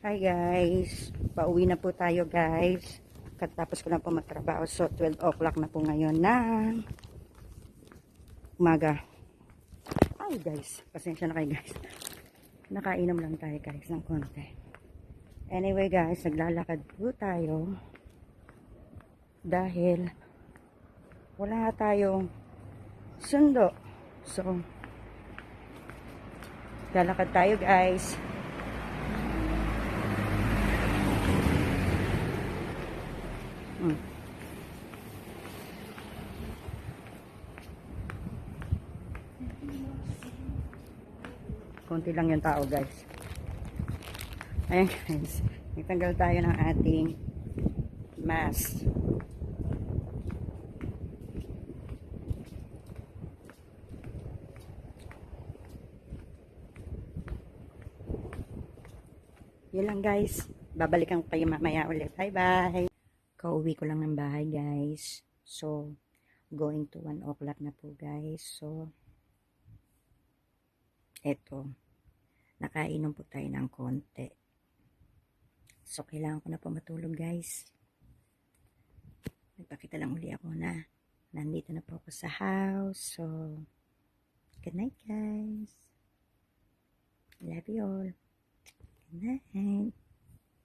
Hi guys, pauwi na po tayo guys. Katapos ko na po magtrabaho, so 12 o'clock na po ngayon ng umaga. Ay guys, pasensya na kayo guys. Nakainom lang tayo guys ng konti. Anyway guys, naglalakad po tayo dahil wala tayong sundo. So, lalakad tayo guys. Konti lang yung tao guys. Ayan guys, nagtanggal tayo ng ating mask. Yun lang guys, babalikan ko kayo mamaya ulit. Bye bye. Kauwi ko lang ng bahay guys. So, going to 1 o'clock na po guys. So, eto, nakainom po tayo ng konti. So, kailangan ko na po matulog guys. Nagpakita lang uli ako na nandito na po ako sa house. So, good night guys. Love you all. Good night.